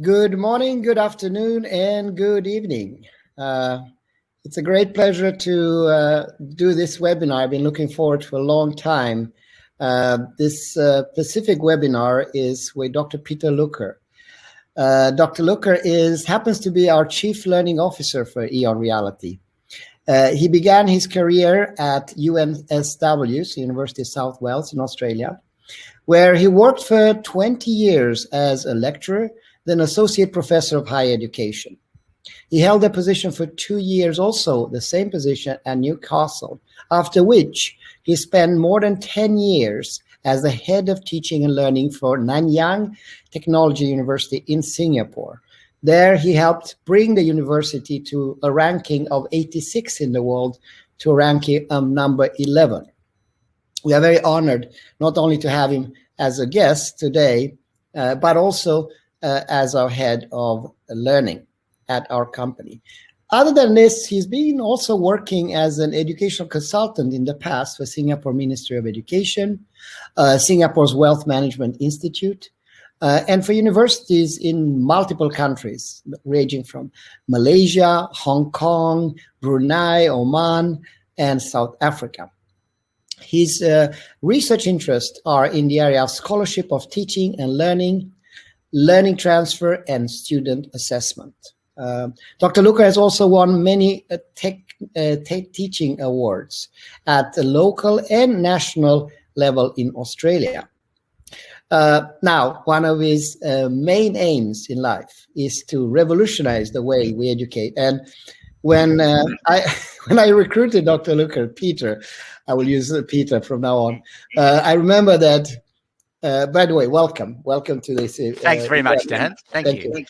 Good morning, good afternoon, and good evening. It's a great pleasure to do this webinar. I've been looking forward to a long time. This specific webinar is with Dr. Peter Lukker. Dr. Lukker happens to be our Chief Learning Officer for EON Reality. He began his career at UNSW, University of South Wales in Australia, where he worked for 20 years as a lecturer, then Associate Professor of Higher Education. He held the position for 2 years, also the same position at Newcastle, after which he spent more than 10 years as the head of teaching and learning for Nanyang Technology University in Singapore. There he helped bring the university to a ranking of 86 in the world to a ranking of number 11. We are very honored not only to have him as a guest today, but also as our head of learning at our company. Other than this, he's been also working as an educational consultant in the past for Singapore Ministry of Education, Singapore's Wealth Management Institute, and for universities in multiple countries, ranging from Malaysia, Hong Kong, Brunei, Oman, and South Africa. His research interests are in the area of scholarship of teaching and learning transfer, and student assessment. Dr. Lukker has also won many teaching awards at the local and national level in Australia. Now, one of his main aims in life is to revolutionize the way we educate. And when I recruited Dr. Lukker, Peter, I will use Peter from now on. I remember that. By the way, welcome to this. Thanks very much, Dan. Thank you.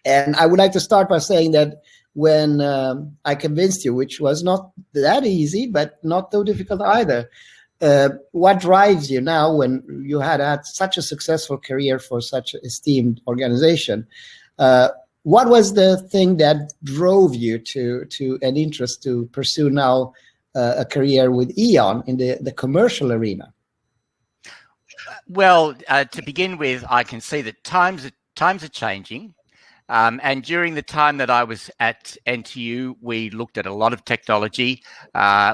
And I would like to start by saying that when I convinced you, which was not that easy, but not so difficult either, what drives you now when you had such a successful career for such an esteemed organization? What was the thing that drove you to an interest to pursue now a career with EON in the commercial arena? Well, to begin with, I can see that times are changing. And during the time that I was at NTU, we looked at a lot of technology.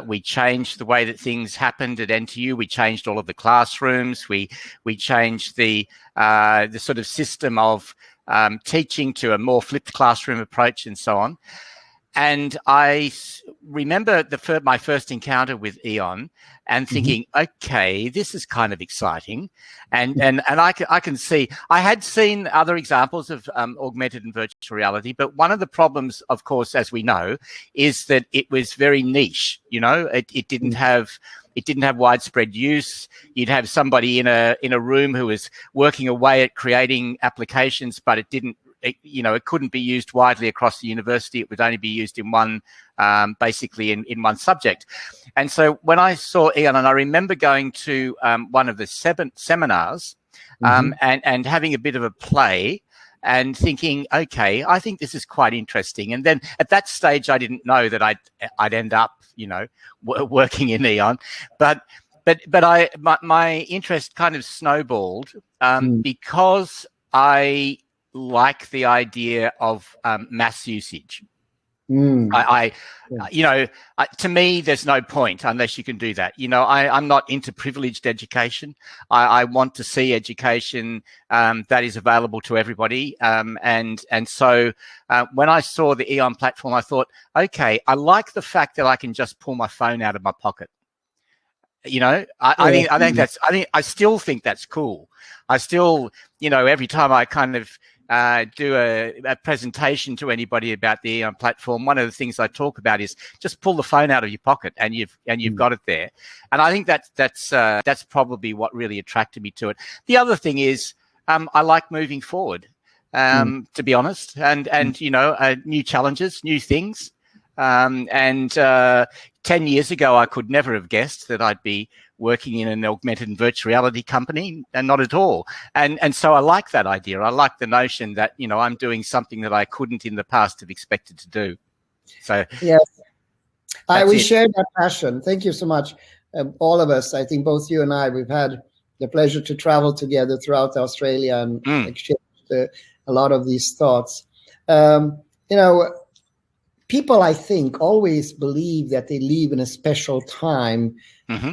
We changed the way that things happened at NTU. We changed all of the classrooms. We changed the sort of system of teaching to a more flipped classroom approach and so on. And I remember my first encounter with EON and thinking, okay, this is kind of exciting. And I can see, I had seen other examples of augmented and virtual reality, but one of the problems, of course, as we know, is that it was very niche. You know, it didn't have widespread use. You'd have somebody in a room who was working away at creating applications, but it couldn't be used widely across the university. It would only be used in one, basically in one subject. And so when I saw EON, and I remember going to one of the seminars and having a bit of a play and thinking, okay, I think this is quite interesting. And then at that stage, I didn't know that I'd end up, working in EON, but my interest kind of snowballed because I like the idea of mass usage. To me, there's no point unless you can do that. I'm not into privileged education. I want to see education that is available to everybody. And so when I saw the EON platform, I thought, okay, I like the fact that I can just pull my phone out of my pocket. I still think that's cool. I still, every time I kind of do a presentation to anybody about the EON platform, one of the things I talk about is just pull the phone out of your pocket and you've got it there. And I think that's probably what really attracted me to it. The other thing is I like moving forward, to be honest, and new challenges, new things. 10 years ago, I could never have guessed that I'd be working in an augmented and virtual reality company, and not at all. And so I like that idea. I like the notion that, I'm doing something that I couldn't in the past have expected to do. So yes, we share that passion. Thank you so much. All of us, I think both you and I, we've had the pleasure to travel together throughout Australia and exchange a lot of these thoughts. People, I think, always believe that they live in a special time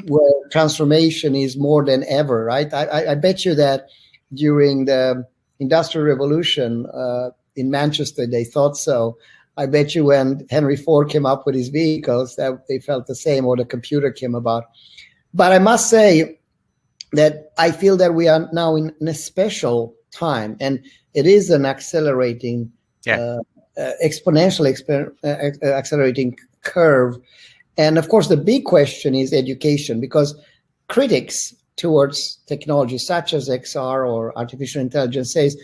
where transformation is more than ever, right? I bet you that during the Industrial Revolution in Manchester, they thought so. I bet you when Henry Ford came up with his vehicles, that they felt the same, or the computer came about. But I must say that I feel that we are now in a special time, and it is an accelerating exponential accelerating curve. And of course, the big question is education, because critics towards technology such as XR or artificial intelligence says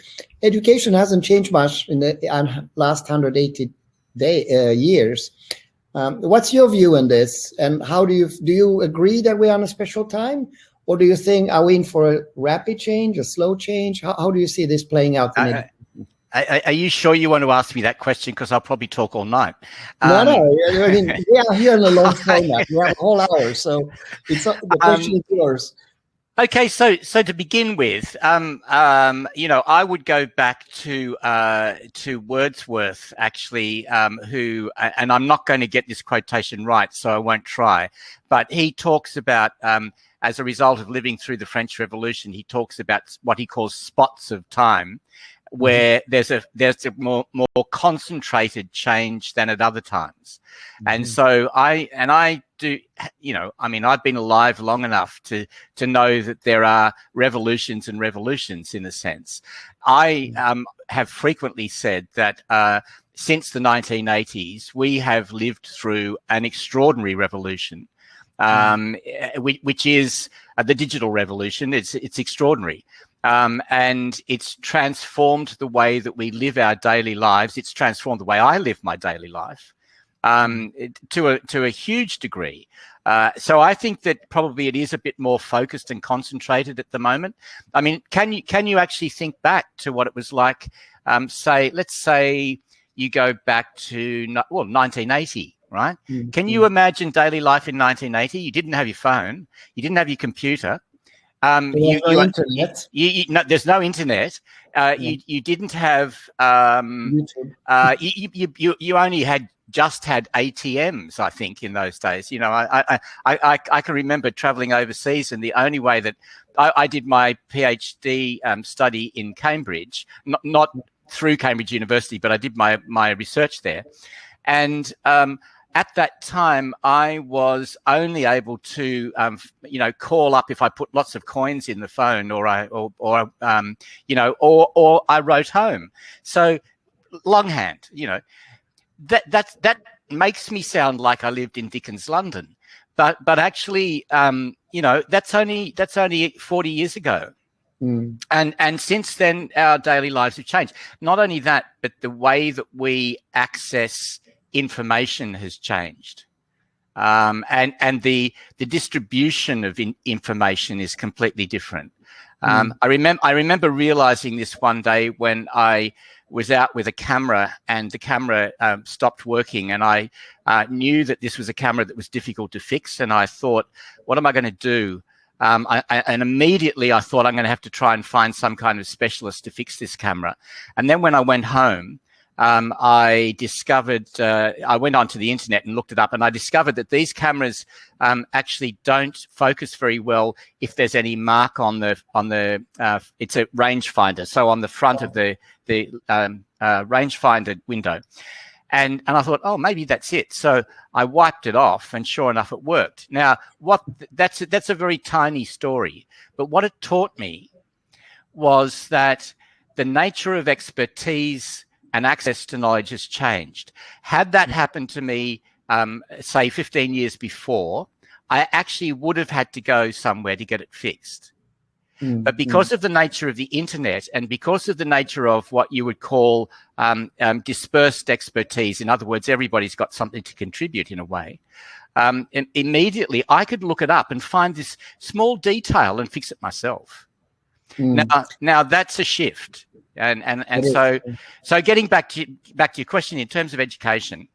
education hasn't changed much in the last 180 years. What's your view on this? And how do you agree that we are in a special time? Or do you think, are we in for a rapid change, a slow change? How do you see this playing out? Are you sure you want to ask me that question? Because I'll probably talk all night. No. I mean, we are here in a long format. We have a whole hour, so the question is yours. Okay, so to begin with, I would go back to Wordsworth, actually, who, and I'm not going to get this quotation right, so I won't try, but he talks about, as a result of living through the French Revolution, he talks about what he calls spots of time, where there's a more concentrated change than at other times. And so I do, I've been alive long enough to know that there are revolutions and revolutions, in a sense. I have frequently said that since the 1980s, we have lived through an extraordinary revolution, which is the digital revolution. It's extraordinary. And it's transformed the way that we live our daily lives. It's transformed the way I live my daily life to a huge degree. So I think that probably it is a bit more focused and concentrated at the moment. I mean, can you actually think back to what it was like? Let's say you go back to 1980. Right? Can you imagine daily life in 1980? You didn't have your phone. You didn't have your computer. Internet. There's no internet. You didn't have. You only had ATMs, I think, in those days. I can remember traveling overseas, and the only way that I did my PhD study in Cambridge, not through Cambridge University, but I did my research there, and at that time, I was only able to, call up if I put lots of coins in the phone, or I wrote home. So longhand, that makes me sound like I lived in Dickens' London, but actually, that's only 40 years ago. And since then, our daily lives have changed. Not only that, but the way that we access information has changed, and the distribution of information is completely different. I remember realizing this one day when I was out with a camera, and the camera stopped working, and I knew that this was a camera that was difficult to fix, and I thought, what am I going to do? And immediately I thought, I'm going to have to try and find some kind of specialist to fix this camera. And then when I went home, I discovered, I went onto the internet and looked it up, and I discovered that these cameras actually don't focus very well if there's any mark on the it's a rangefinder, so on the front of the rangefinder window. And I thought, oh, maybe that's it. So I wiped it off, and sure enough, it worked. Now, that's a very tiny story, but what it taught me was that the nature of expertise and access to knowledge has changed. Had that happened to me, say 15 years before, I actually would have had to go somewhere to get it fixed. But because of the nature of the internet, and because of the nature of what you would call dispersed expertise, in other words, everybody's got something to contribute in a way, immediately I could look it up and find this small detail and fix it myself. Now that's a shift. And so getting back to your question in terms of education,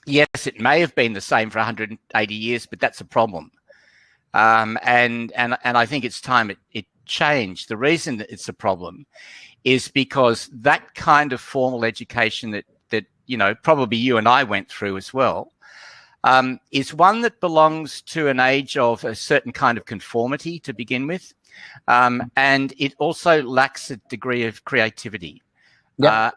yes, it may have been the same for 180 years, but that's a problem. And I think it's time it change, the reason that it's a problem is because that kind of formal education that probably you and I went through as well, is one that belongs to an age of a certain kind of conformity to begin with. And it also lacks a degree of creativity. Yeah.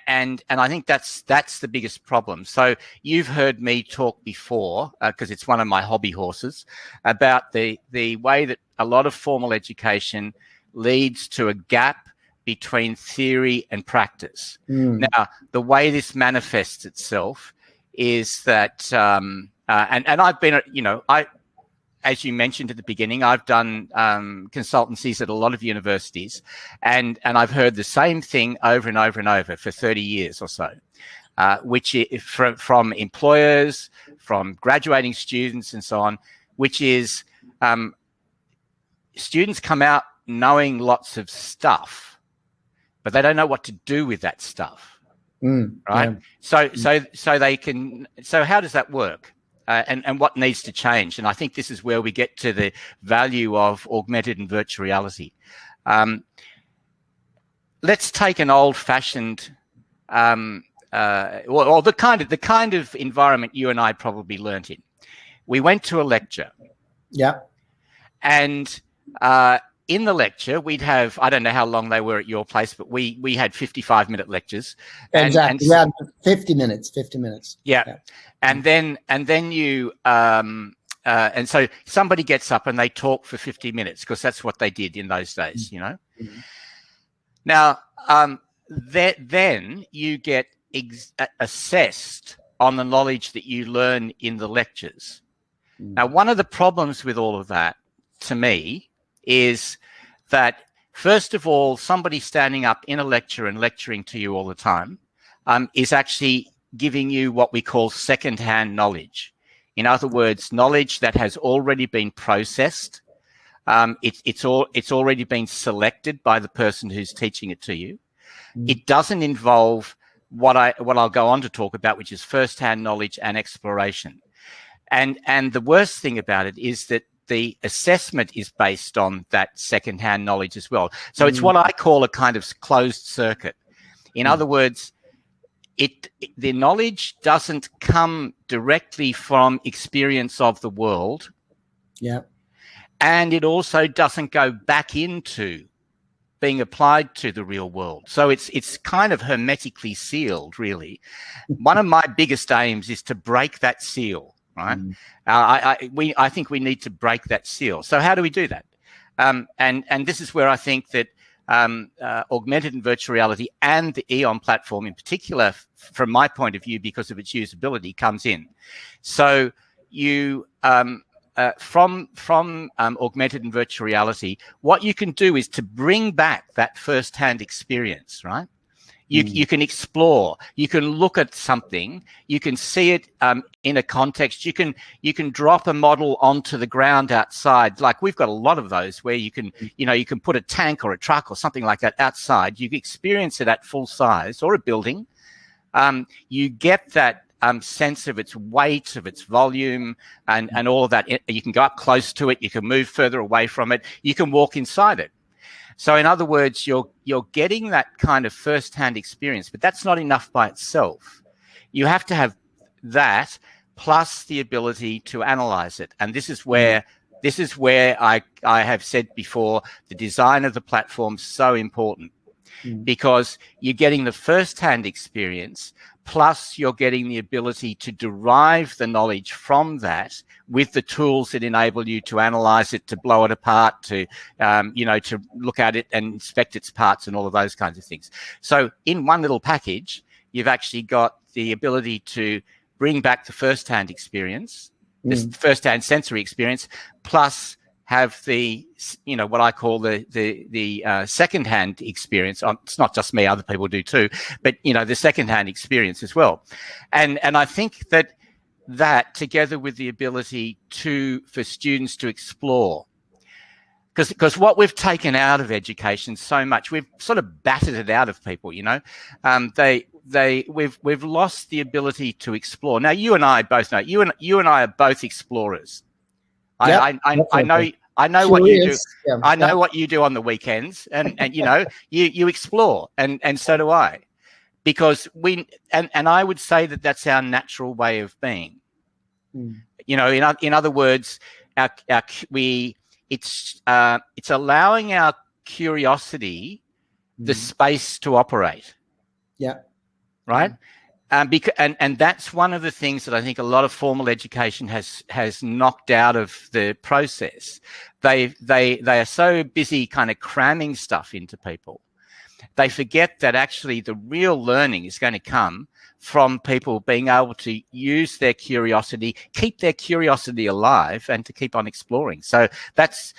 And I think that's the biggest problem. So you've heard me talk before, because it's one of my hobby horses, about the way that a lot of formal education leads to a gap between theory and practice. Now, the way this manifests itself is that, and I've been, as you mentioned at the beginning, I've done consultancies at a lot of universities, and I've heard the same thing over and over and over for 30 years or so, which is from employers, from graduating students and so on, which is students come out knowing lots of stuff, but they don't know what to do with that stuff, right? Yeah. So how does that work? And what needs to change? And I think this is where we get to the value of augmented and virtual reality. Let's take an old-fashioned, or the kind of environment you and I probably learnt in. We went to a lecture. Yeah. And in the lecture, we'd have, I don't know how long they were at your place, but we had 55-minute lectures. Exactly. Yeah, 50 minutes. Yeah. And then you, and so somebody gets up and they talk for 50 minutes because that's what they did in those days, Now, then you get assessed on the knowledge that you learn in the lectures. Now, one of the problems with all of that, to me, is that, first of all, somebody standing up in a lecture and lecturing to you all the time is actually giving you what we call secondhand knowledge. In other words, knowledge that has already been processed. It's already been selected by the person who's teaching it to you. It doesn't involve what I'll go on to talk about, which is first-hand knowledge and exploration. And the worst thing about it is that the assessment is based on that second-hand knowledge as well. So it's what I call a kind of closed circuit. In other words, the knowledge doesn't come directly from experience of the world. Yeah. And it also doesn't go back into being applied to the real world. So it's kind of hermetically sealed, really. One of my biggest aims is to break that seal. Right. I think we need to break that seal. So how do we do that? And this is where I think that augmented and virtual reality and the EON platform in particular, from my point of view, because of its usability, comes in. So you from augmented and virtual reality, what you can do is to bring back that first-hand experience, right? You can explore, you can look at something, you can see it in a context, you can drop a model onto the ground outside. Like we've got a lot of those where you can, you can put a tank or a truck or something like that outside. You can experience it at full size, or a building. You get that sense of its weight, of its volume, and all of that. You can go up close to it, you can move further away from it, you can walk inside it. So in other words, you're getting that kind of first-hand experience, but that's not enough by itself. You have to have that plus the ability to analyze it. And this is where I have said before, the design of the platform is so important, because you're getting the first-hand experience, plus you're getting the ability to derive the knowledge from that with the tools that enable you to analyze it, to blow it apart, to look at it and inspect its parts and all of those kinds of things. So in one little package, you've actually got the ability to bring back the first-hand experience, this first-hand sensory experience, plus have the, what I call the second-hand experience. It's not just me, other people do too, but, the second-hand experience as well. And I think that together with the ability for students to explore, because what we've taken out of education so much, we've sort of battered it out of people, we've lost the ability to explore. Now, you and I both know, you and I are both explorers. Yeah, I I know what you do. Yeah. I know what you do on the weekends, and you know, you explore, and so do I, because and I would say that that's our natural way of being. You know, in other words, it's allowing our curiosity the space to operate. Yeah. Right. And that's one of the things that I think a lot of formal education has knocked out of the process. They are so busy kind of cramming stuff into people, they forget that actually the real learning is going to come from people being able to use their curiosity, keep their curiosity alive, and to keep on exploring. So that's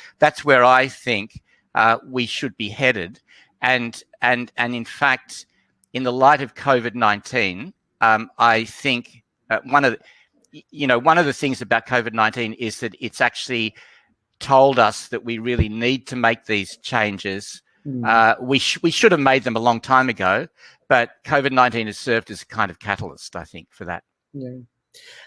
where I think we should be headed. And in fact, in the light of COVID-19, I think one of the things about COVID-19 is that it's actually told us that we really need to make these changes. We should have made them a long time ago, but COVID-19 has served as a kind of catalyst, I think, for that. Yeah.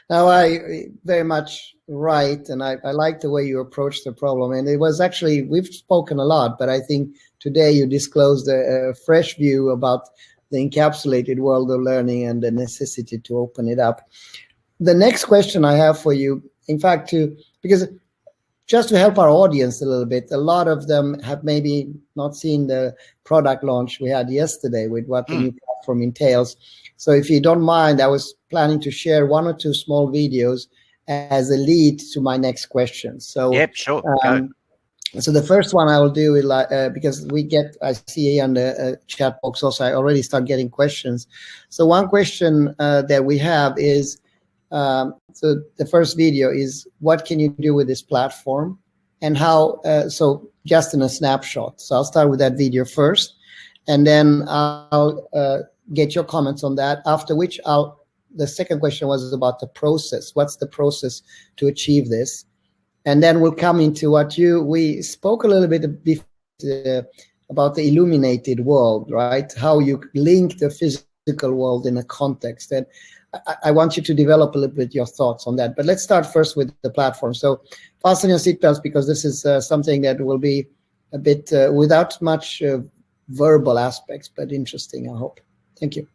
Now, I very much right, and I like the way you approach the problem. And it was actually, we've spoken a lot, but I think today you disclosed a fresh view about the encapsulated world of learning and the necessity to open it up. The next question I have for you, in fact, because just to help our audience a little bit, a lot of them have maybe not seen the product launch we had yesterday with what the new platform entails. So if you don't mind, I was planning to share 1 or 2 small videos as a lead to my next question. So yep, sure. So the first one I will do is because I see on the chat box also, I already start getting questions. So one question that we have is, so the first video is, what can you do with this platform, and how, so just in a snapshot. So I'll start with that video first, and then I'll get your comments on that, after which the second question was about the process. What's the process to achieve this? And then we'll come into we spoke a little bit about the illuminated world, right? How you link the physical world in a context. And I want you to develop a little bit your thoughts on that. But let's start first with the platform. So fasten your seatbelts, because this is something that will be a bit without much verbal aspects, but interesting, I hope. Thank you.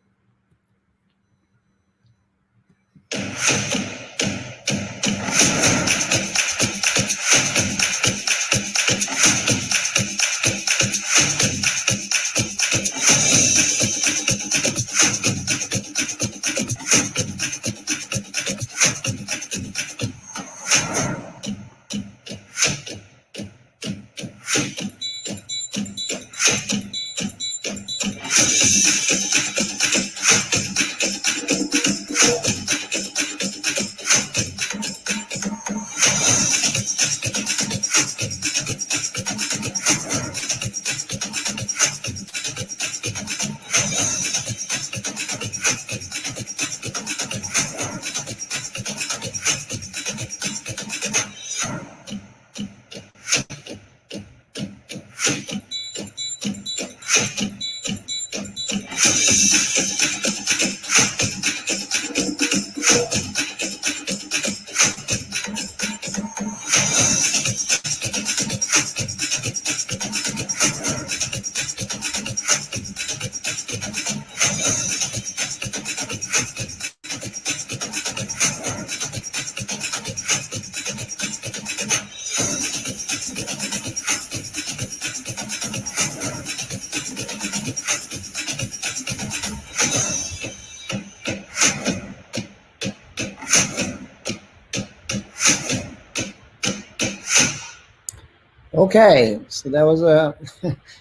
Okay, so that was a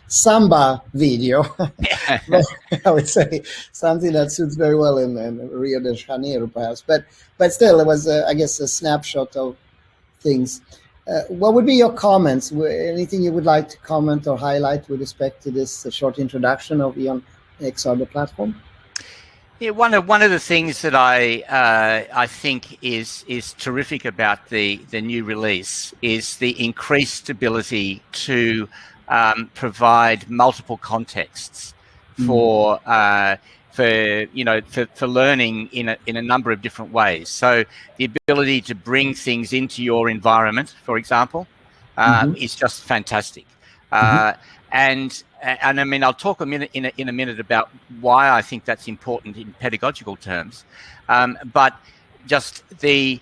samba video. I would say something that suits very well in Rio de Janeiro, perhaps. But still, it was, I guess, a snapshot of things. What would be your comments? Anything you would like to comment or highlight with respect to this short introduction of EON-XR, the platform? Yeah, one of the things that I think is terrific about the new release is the increased ability to provide multiple contexts for learning in a number of different ways. So the ability to bring things into your environment, for example, is just fantastic. And I mean, I'll talk in a minute about why I think that's important in pedagogical terms, but just the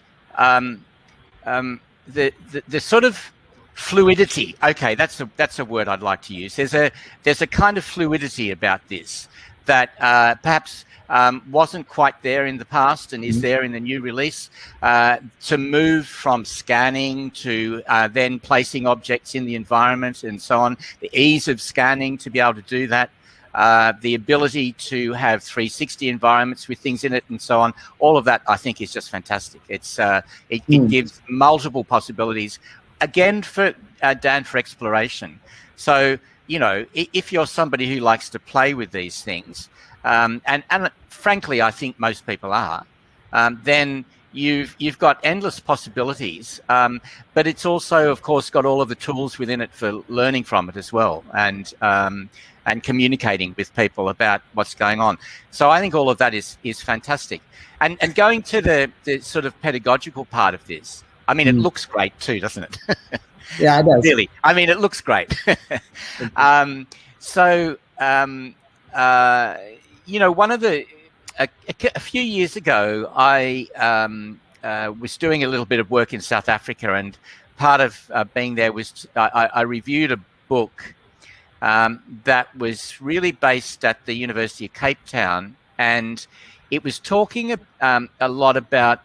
sort of fluidity. Okay, that's a word I'd like to use. There's a kind of fluidity about this that perhaps wasn't quite there in the past and is there in the new release, to move from scanning to then placing objects in the environment and so on, the ease of scanning to be able to do that, the ability to have 360 environments with things in it and so on. All of that, I think, is just fantastic. It gives multiple possibilities, again, for Dan, for exploration. So, you know, if you're somebody who likes to play with these things, and frankly, I think most people are, then you've got endless possibilities. But it's also, of course, got all of the tools within it for learning from it as well, and communicating with people about what's going on. So I think all of that is fantastic. And going to the sort of pedagogical part of this, I mean, it looks great too, doesn't it? Yeah, it does. Really, I mean, it looks great. You know, one of the a few years ago, I was doing a little bit of work in South Africa, and part of being there was I reviewed a book that was really based at the University of Cape Town, and it was talking a lot about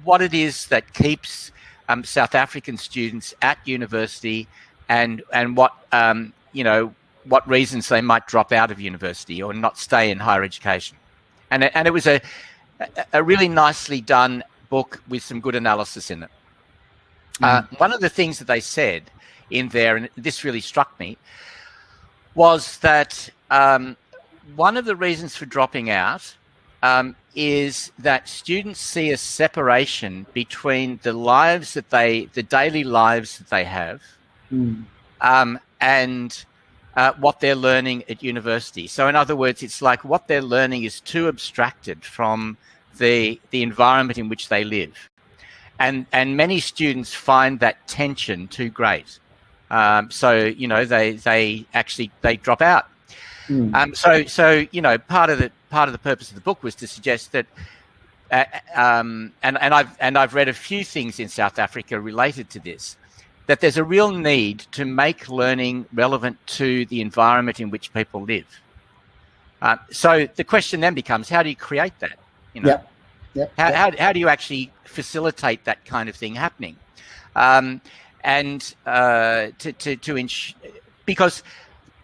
what it is that keeps South African students at university, and what you know, what reasons they might drop out of university or not stay in higher education. And it was a really nicely done book with some good analysis in it. One of the things that they said in there, and this really struck me, was that one of the reasons for dropping out is that students see a separation between the daily lives that they have, and what they're learning at university. So in other words, it's like what they're learning is too abstracted from the environment in which they live. And many students find that tension too great. So, you know, they drop out. So you know, part of the purpose of the book was to suggest that, and I've read a few things in South Africa related to this, that there's a real need to make learning relevant to the environment in which people live. So the question then becomes, how do you create that? You know, how do you actually facilitate that kind of thing happening? Because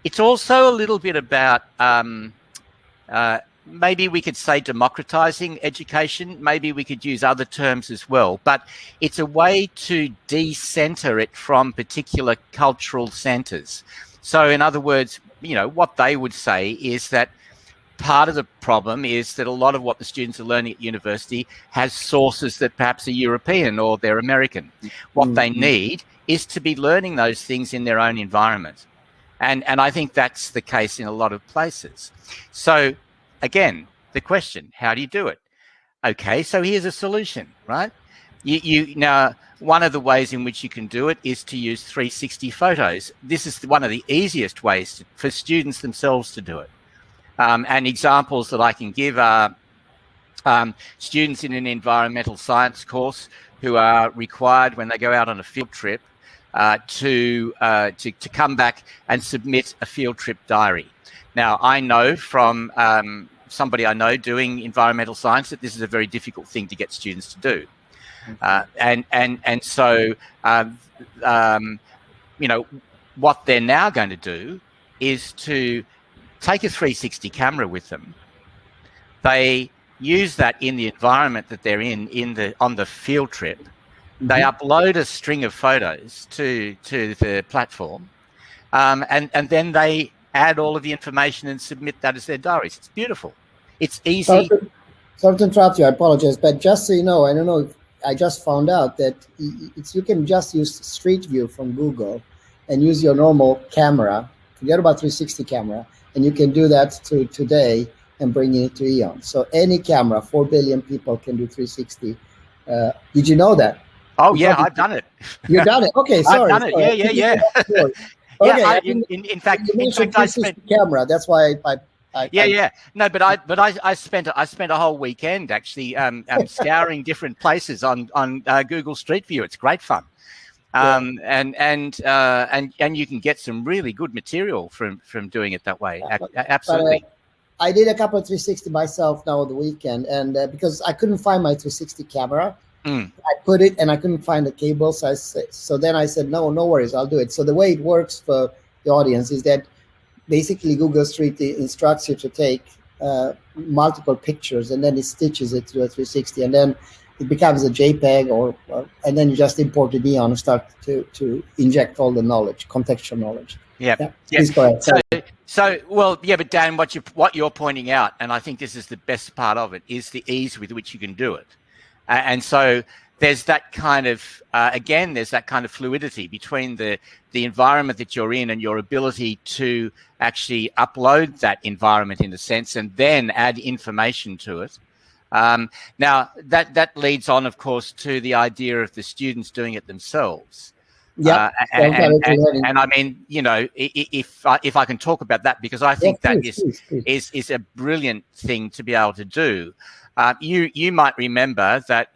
it's also a little bit about maybe we could say democratizing education. Maybe we could use other terms as well. But it's a way to decenter it from particular cultural centers. So in other words, you know, what they would say is that part of the problem is that a lot of what the students are learning at university has sources that perhaps are European or they're American. What they need is to be learning those things in their own environment. And I think that's the case in a lot of places. So again, the question, how do you do it? Okay, so here's a solution, right? Now, one of the ways in which you can do it is to use 360 photos. This is one of the easiest ways for students themselves to do it. And examples that I can give are students in an environmental science course who are required when they go out on a field trip to come back and submit a field trip diary. Now, I know from somebody I know doing environmental science that this is a very difficult thing to get students to do. So, you know, what they're now going to do is to take a 360 camera with them. They use that in the environment that they're on the field trip. They upload a string of photos to the platform, and then they add all of the information and submit that as their diaries. It's beautiful. It's easy. Sorry to interrupt you. I apologize, but just so you know, I don't know. I just found out that you can just use Street View from Google and use your normal camera. Forget about 360 camera, and you can do that today and bring it to EON. So any camera, 4 billion people can do 360. Did you know that? Oh, yeah, I've done it. You've done it. Okay, sorry. I've done it. Yeah. Okay. Yeah, in fact, I spent camera. That's why yeah. No, but I spent a whole weekend actually scouring different places on Google Street View. It's great fun. And you can get some really good material from doing it that way. Absolutely. But, I did a couple of 360 myself now on the weekend, and because I couldn't find my 360 camera, I put it and I couldn't find the cable. So then I said, no worries, I'll do it. So the way it works for the audience is that basically Google Street instructs you to take multiple pictures, and then it stitches it to a 360, and then it becomes a JPEG, and then you just import the EON and start to inject all the knowledge, contextual knowledge. Yeah. Please go ahead. But Dan, what you're pointing out, and I think this is the best part of it, is the ease with which you can do it. And so there's that kind of, there's that kind of fluidity between the environment that you're in and your ability to actually upload that environment in a sense and then add information to it. Now, that leads on, of course, to the idea of the students doing it themselves. Yeah, and I mean, if I can talk about that, because I think please. is a brilliant thing to be able to do. You might remember that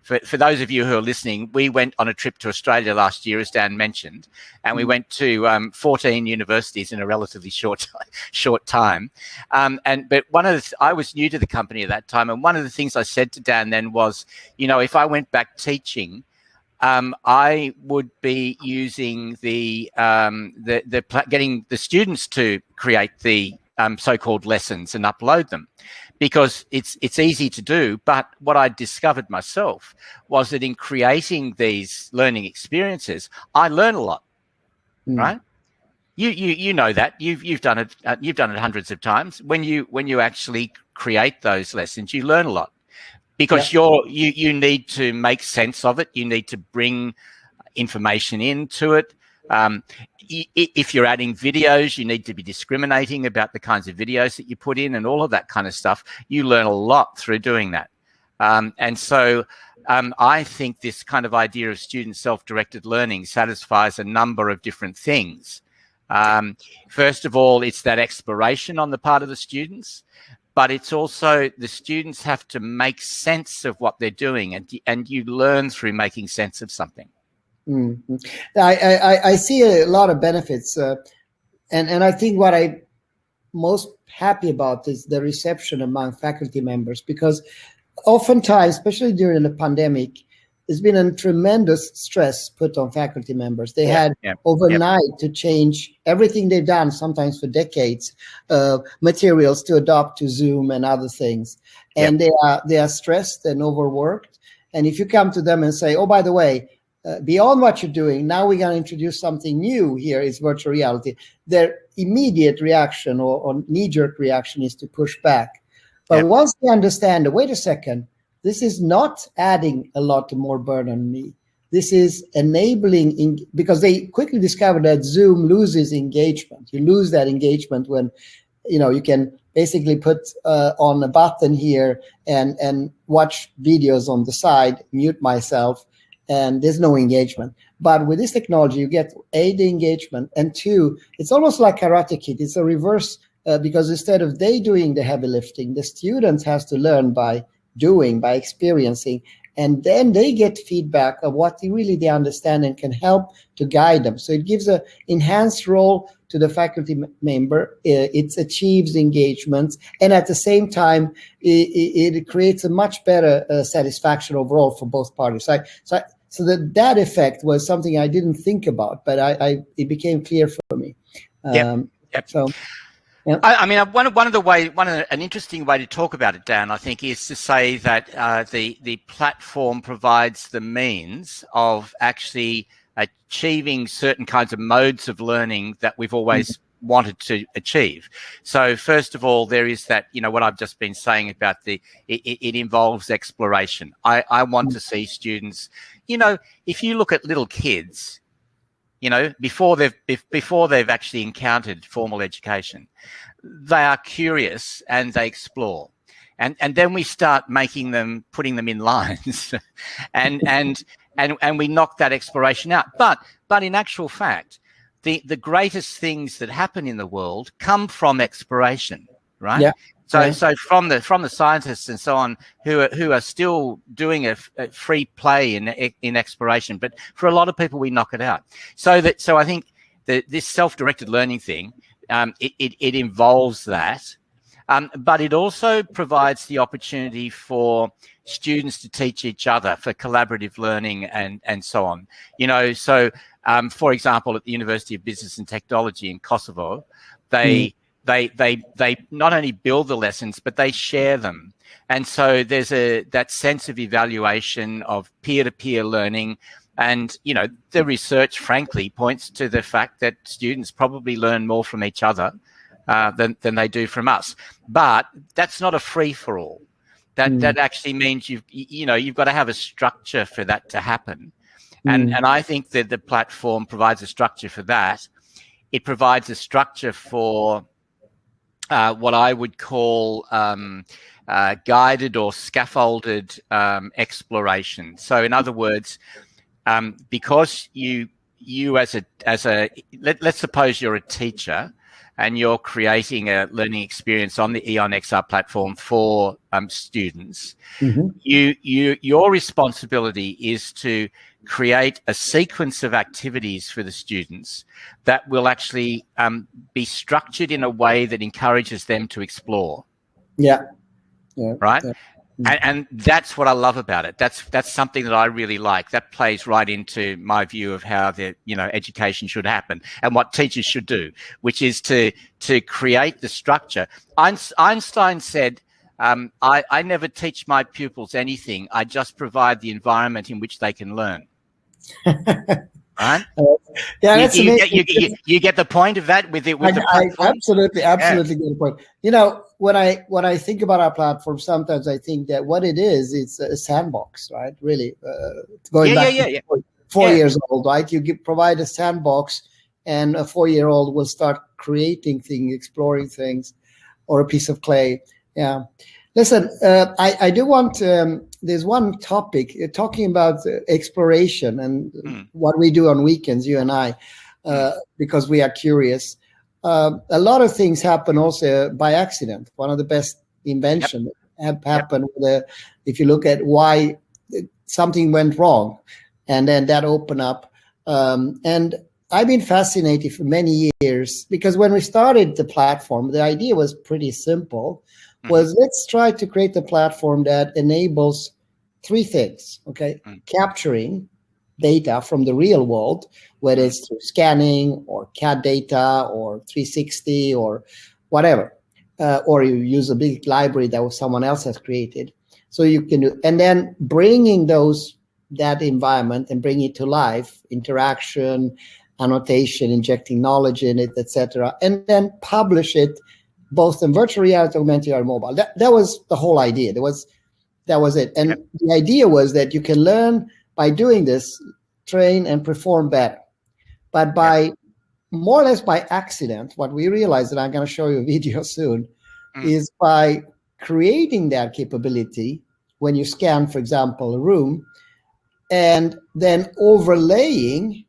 for those of you who are listening, we went on a trip to Australia last year, as Dan mentioned, and we went to 14 universities in a relatively short time. But I was new to the company at that time, and one of the things I said to Dan then was, if I went back teaching, I would be using getting the students to create the so-called lessons and upload them, because it's easy to do. But what I discovered myself was that in creating these learning experiences, I learn a lot. Right? You know that you've done it. You've done it hundreds of times. When you actually create those lessons, you learn a lot. Because you need to make sense of it. You need to bring information into it. If you're adding videos, you need to be discriminating about the kinds of videos that you put in and all of that kind of stuff. You learn a lot through doing that. And so I think this kind of idea of student self-directed learning satisfies a number of different things. First of all, it's that exploration on the part of the students. But it's also the students have to make sense of what they're doing, and you learn through making sense of something. Mm-hmm. I see a lot of benefits, and I think what I'm most happy about is the reception among faculty members, because oftentimes, especially during the pandemic, there's been a tremendous stress put on faculty members. They had overnight to change everything they've done, sometimes for decades, materials to adopt to Zoom and other things. And they are stressed and overworked. And if you come to them and say, oh, by the way, beyond what you're doing, now we're going to introduce something new here, is virtual reality, their immediate reaction or knee-jerk reaction is to push back. But once they understand, wait a second, this is not adding a lot more burden on me. This is enabling, because they quickly discovered that Zoom loses engagement. You lose that engagement when, you can basically put on a button here and watch videos on the side, mute myself, and there's no engagement. But with this technology, you get A, the engagement, and two, it's almost like Karate Kid. It's a reverse, because instead of they doing the heavy lifting, the students has to learn by experiencing, and then they get feedback of what they understand and can help to guide them. So it gives an enhanced role to the faculty member. It achieves engagement, and at the same time, it creates a much better satisfaction overall for both parties. So that effect was something I didn't think about, but it became clear for me. So. Yeah. I mean, an interesting way to talk about it, Dan, I think, is to say that the platform provides the means of actually achieving certain kinds of modes of learning that we've always wanted to achieve. So first of all, there is that, what I've just been saying about it involves exploration. I want to see students, if you look at little kids, before they've actually encountered formal education, they are curious and they explore. and then we start putting them in lines, and we knock that exploration out. But in actual fact, the greatest things that happen in the world come from exploration, right? Yeah. So from the scientists and so on who are still doing a free play in exploration, but for a lot of people we knock it out. So I think this self-directed learning thing, it involves that, but it also provides the opportunity for students to teach each other, for collaborative learning and so on. So for example, at the University of Business and Technology in Kosovo, they not only build the lessons, but they share them. And so there's that sense of evaluation, of peer-to-peer learning. And, the research, frankly, points to the fact that students probably learn more from each other than they do from us. But that's not a free-for-all. That actually means you've got to have a structure for that to happen. And I think that the platform provides a structure for that. It provides a structure for what I would call guided or scaffolded exploration. So, in other words, because you as a let's suppose you're a teacher and you're creating a learning experience on the EON-XR platform for students, your responsibility is to create a sequence of activities for the students that will actually be structured in a way that encourages them to explore. Yeah. Right. Yeah. And that's what I love about it. That's something that I really like. That plays right into my view of how the education should happen and what teachers should do, which is to create the structure. Einstein said, I never teach my pupils anything. I just provide the environment in which they can learn. Right? Yeah, that's amazing. You get the point of that with it. I absolutely get the point. When I think about our platform, sometimes I think that what it is, it's a sandbox, right? Really, going back to 4 years old, right? You provide a sandbox, and a 4-year-old will start creating things, exploring things, or a piece of clay. Yeah. Listen, I do want, there's one topic, talking about exploration and what we do on weekends, you and I, because we are curious. A lot of things happen also by accident. One of the best inventions have happened if you look at why something went wrong, and then that opened up. And I've been fascinated for many years, because when we started the platform, the idea was pretty simple. Was let's try to create a platform that enables 3 things, okay? Capturing data from the real world, whether it's through scanning or CAD data or 360 or whatever, or you use a big library that someone else has created. So you can do, and then bringing that environment and bring it to life, interaction, annotation, injecting knowledge in it, etc., and then publish it both in virtual reality, augmented reality, mobile. That was the whole idea. That was it. And the idea was that you can learn by doing this, train and perform better. But by more or less by accident, what we realized, and I'm going to show you a video soon, is by creating that capability, when you scan, for example, a room, and then overlaying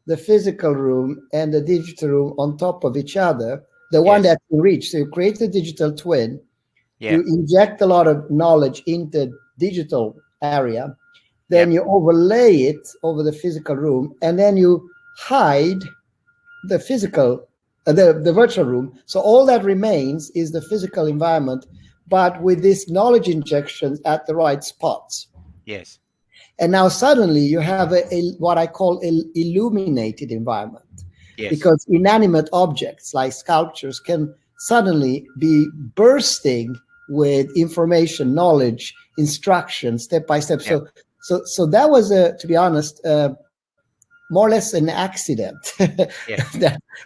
the physical room and the digital room on top of each other, the one that you reach. So you create the digital twin, you inject a lot of knowledge into digital area, then you overlay it over the physical room, and then you hide the physical, the virtual room. So all that remains is the physical environment, but with this knowledge injections at the right spots. Yes. And now suddenly you have what I call an illuminated environment. Yes. Because inanimate objects like sculptures can suddenly be bursting with information, knowledge, instruction, step by step. Yeah. So that was, to be honest, more or less an accident,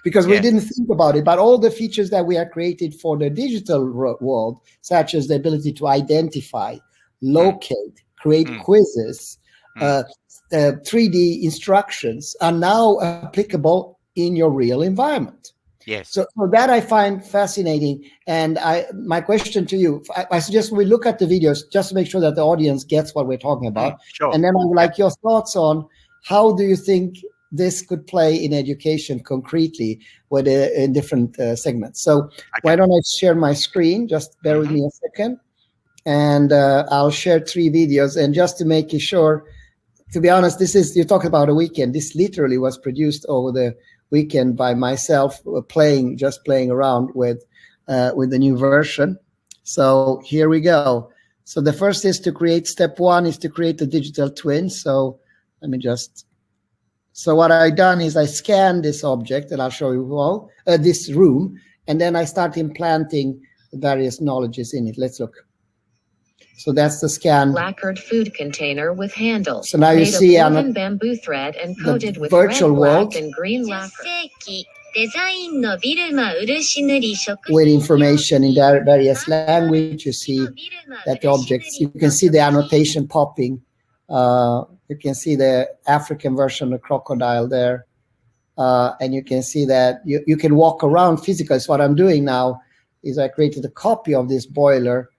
because we didn't think about it. But all the features that we have created for the digital world, such as the ability to identify, locate, create quizzes, 3D instructions, are now applicable in your real environment. Yes. So that I find fascinating. And my question to you, I suggest we look at the videos just to make sure that the audience gets what we're talking about. Sure. And then I would like your thoughts on how do you think this could play in education concretely with in different segments. So why don't I share my screen? Just bear with me a second. And I'll share 3 videos. And just to make it sure, to be honest, you're talking about a weekend. This literally was produced over the weekend by myself, just playing around with the new version. So here we go. So the first is to create, step 1 is to create a digital twin. So let me so what I've done is I scanned this object, and I'll show you all, this room, and then I start implanting various knowledges in it. Let's look. So that's the scan. Lacquered food container with handle. So now you see woven bamboo thread and coated with virtual red, world black, and green lacquer. With information in various language. You see that the objects, you can see the annotation popping. You can see the African version of crocodile there. And you can see that you can walk around physically. So what I'm doing now is I created a copy of this boiler,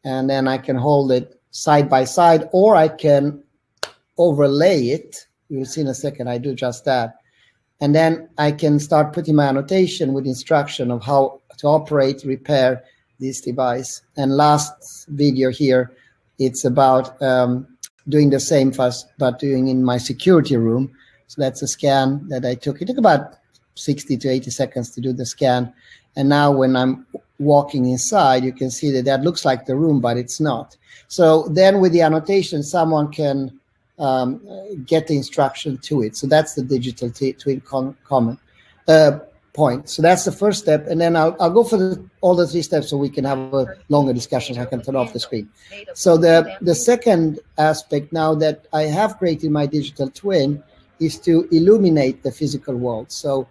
and then I can hold it side by side, or I can overlay it. You'll see in a second, I do just that. And then I can start putting my annotation with instruction of how to operate, repair this device. And last video here, it's about doing the same but doing in my security room. So that's a scan that I took. It took about 60 to 80 seconds to do the scan. And now when I'm walking inside, you can see that looks like the room, but it's not. So then with the annotation, someone can get the instruction to it. So that's the digital twin point. So that's the first step. And then I'll go for all the 3 steps so we can have a longer discussion. I can turn off the screen. So the second aspect now that I have created my digital twin is to illuminate the physical world. So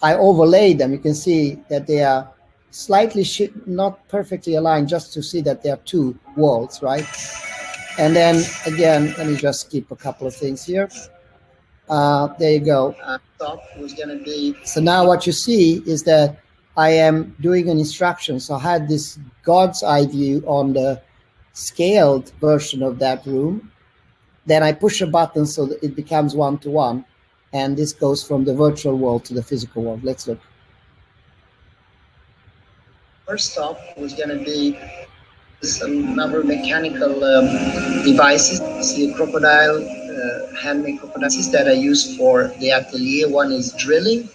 I overlay them. You can see that they are slightly not perfectly aligned, just to see that there are 2 worlds, right? And then again, let me just skip a couple of things here. There you go. So now what you see is that I am doing an instruction. So I had this God's eye view on the scaled version of that room. Then I push a button so that it becomes 1-to-1. And this goes from the virtual world to the physical world. Let's look. First stop was going to be some number of mechanical devices. See a crocodile, handmade crocodiles that I use for the atelier. One is drilling,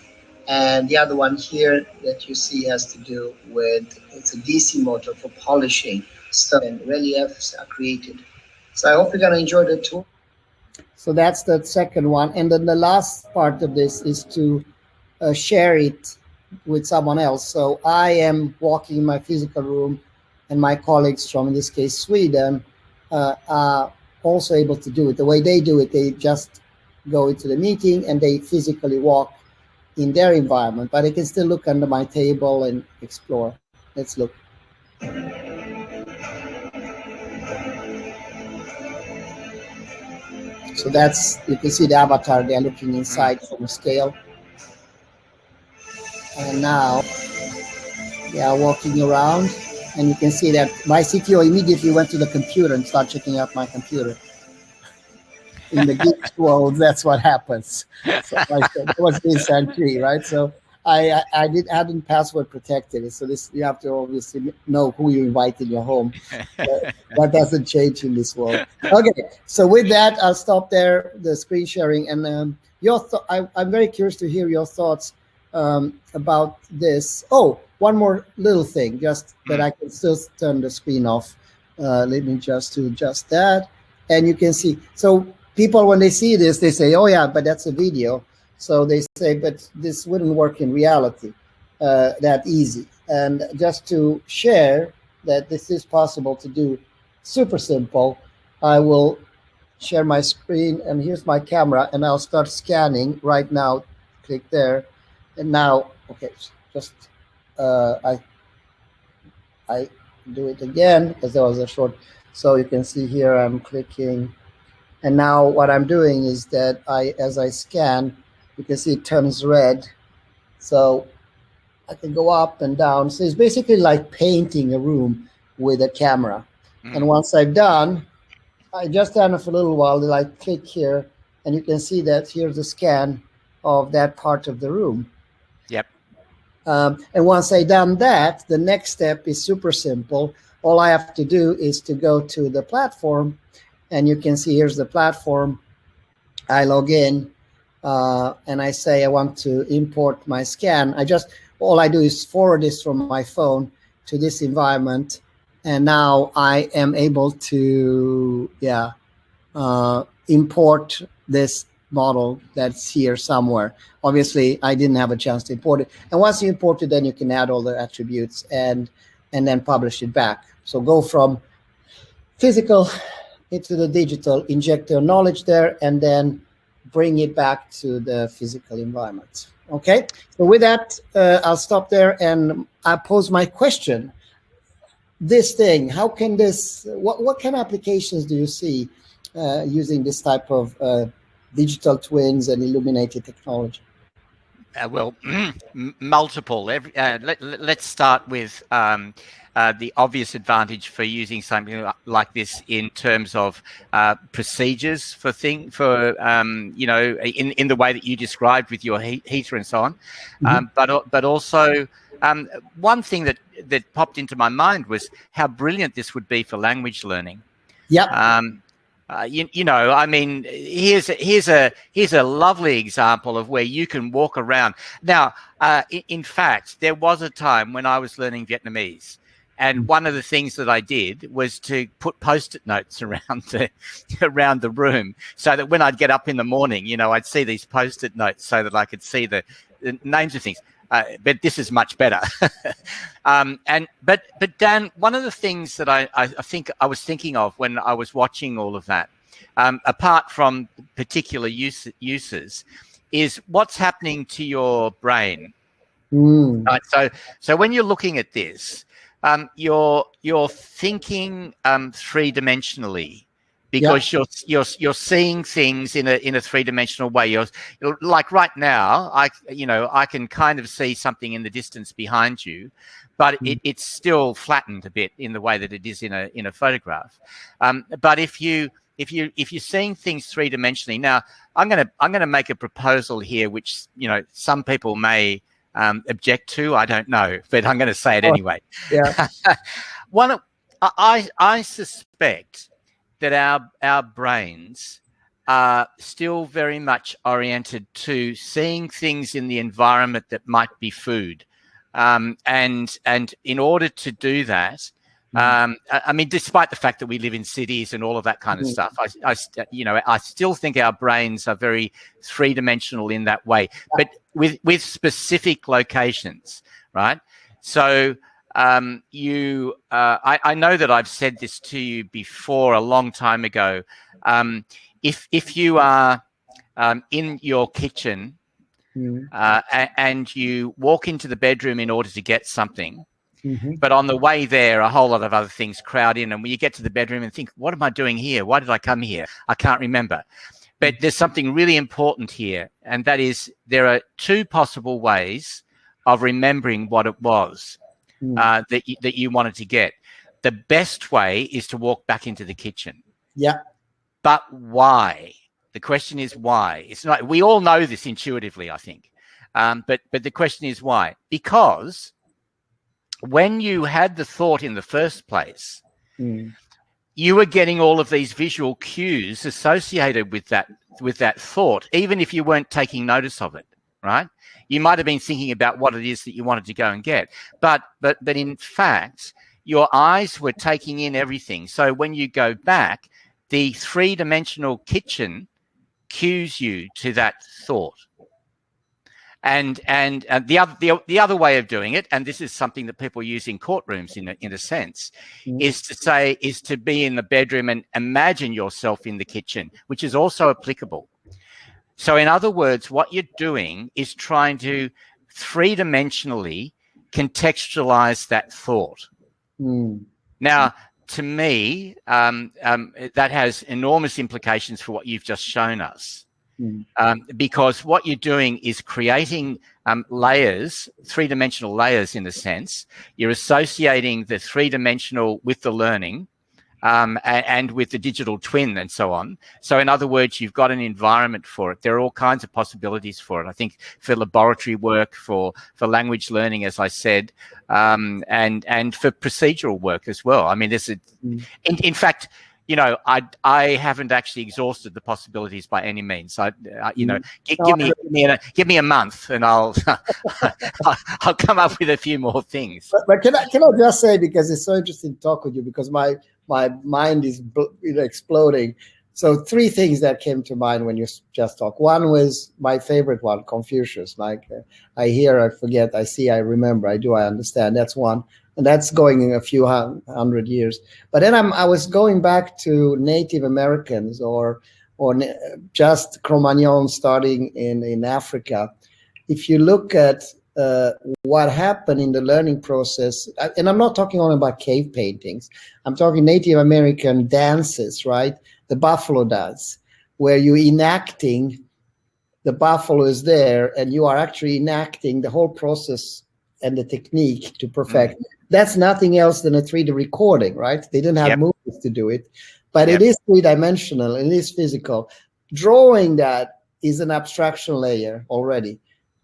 and the other one here that you see has to do with, it's a DC motor for polishing stuff, and reliefs are created. So I hope you're going to enjoy the tour. So that's the second one. And then the last part of this is to share it with someone else. So I am walking in my physical room, and my colleagues from, in this case, Sweden, are also able to do it. The way they do it, they just go into the meeting and they physically walk in their environment, but they can still look under my table and explore. Let's look. So that's, you can see the avatar, they're looking inside from a scale. And now they are walking around, and you can see that my CTO immediately went to the computer and started checking out my computer. In the geek world, that's what happens. So that was his entry, right? So I hadn't password protected it. So this, you have to obviously know who you invite in your home. That doesn't change in this world. Okay, so with that, I'll stop there, the screen sharing. And I'm very curious to hear your thoughts about this. Oh, one more little thing, just that I can still turn the screen off. Let me just adjust that. And you can see, so people, when they see this, they say, oh yeah, but that's a video. So they say, but this wouldn't work in reality that easy. And just to share that this is possible to do, super simple, I will share my screen, and here's my camera, and I'll start scanning right now. Click there. And now, okay, just I do it again because there was a short. So you can see here I'm clicking, and now what I'm doing is that as I scan, you can see it turns red. So I can go up and down. So it's basically like painting a room with a camera. And once I've done, I just stand for a little while, like click here, and you can see that here's a scan of that part of the room. Yep. And once I've done that, the next step is super simple. All I have to do is to go to the platform, and you can see here's the platform. I log in, and I say I want to import my scan. All I do is forward this from my phone to this environment, and now I am able to, import this model that's here somewhere. Obviously, I didn't have a chance to import it. And once you import it, then you can add all the attributes and then publish it back. So go from physical into the digital, inject your knowledge there, and then bring it back to the physical environment. Okay, so with that, I'll stop there and I'll pose my question. This thing, how can this, what kind of applications do you see using this type of digital twins and illuminated technology? Well, multiple. Let's start with the obvious advantage for using something like this in terms of procedures for in the way that you described with your heater and so on. But also one thing that popped into my mind was how brilliant this would be for language learning. Yeah. I mean, here's a lovely example of where you can walk around. Now, in fact, there was a time when I was learning Vietnamese, and one of the things that I did was to put Post-it notes around the room, so that when I'd get up in the morning, I'd see these Post-it notes so that I could see the names of things. But this is much better. But Dan, one of the things that I think I was thinking of when I was watching all of that, apart from particular uses, is what's happening to your brain. Right. So when you're looking at this, you're thinking three-dimensionally. Because you're seeing things in a three-dimensional way. You're like right now, I can kind of see something in the distance behind you, but it's still flattened a bit in the way that it is in a photograph. But if you're seeing things three-dimensionally, now I'm gonna make a proposal here, which some people may object to. I don't know, but I'm going to say it anyway. Yeah. I suspect that our brains are still very much oriented to seeing things in the environment that might be food, and in order to do that, I mean, despite the fact that we live in cities and all of that kind of stuff, I still think our brains are very three-dimensional in that way, but with specific locations, right? So. I know that I've said this to you before a long time ago. If you are in your kitchen and you walk into the bedroom in order to get something, but on the way there, a whole lot of other things crowd in, and when you get to the bedroom and think, what am I doing here? Why did I come here? I can't remember. But there's something really important here, and that is there are two possible ways of remembering what it was. That you wanted to get. The best way is to walk back into the kitchen. Yeah. But why? The question is why. It's not. We all know this intuitively, I think. But the question is why? Because when you had the thought in the first place, you were getting all of these visual cues associated with that thought, even if you weren't taking notice of it, right? You might have been thinking about what it is that you wanted to go and get, but in fact, your eyes were taking in everything. So when you go back, the three-dimensional kitchen cues you to that thought. And the other way of doing it, and this is something that people use in courtrooms in a sense, is to be in the bedroom and imagine yourself in the kitchen, which is also applicable. So in other words, what you're doing is trying to three-dimensionally contextualize that thought. Now, to me, that has enormous implications for what you've just shown us. because what you're doing is creating layers, three-dimensional layers in a sense. You're associating the three-dimensional with the learning, and with the digital twin and so on. So in other words, you've got an environment for it. There are all kinds of possibilities for it. I think for laboratory work, for language learning, as I said, and for procedural work as well. I mean, there's in fact, you know, I haven't actually exhausted the possibilities by any means. Give me a month, and I'll I'll come up with a few more things. But can I just say, because it's so interesting to talk with you, because my mind is exploding. So 3 things that came to mind when you just talked. One was my favorite one, Confucius. Like I hear, I forget, I see, I remember, I do, I understand. That's one. And that's going in a few hundred years. But then I was going back to Native Americans or just Cro-Magnon starting in Africa. If you look at what happened in the learning process, and I'm not talking only about cave paintings, I'm talking Native American dances, right? The buffalo dance, where you're enacting, the buffalo is there, and you are actually enacting the whole process and the technique to perfect. That's nothing else than a 3D recording, right? They didn't have movies to do it, but it is 3-dimensional, it is physical. Drawing that is an abstraction layer already.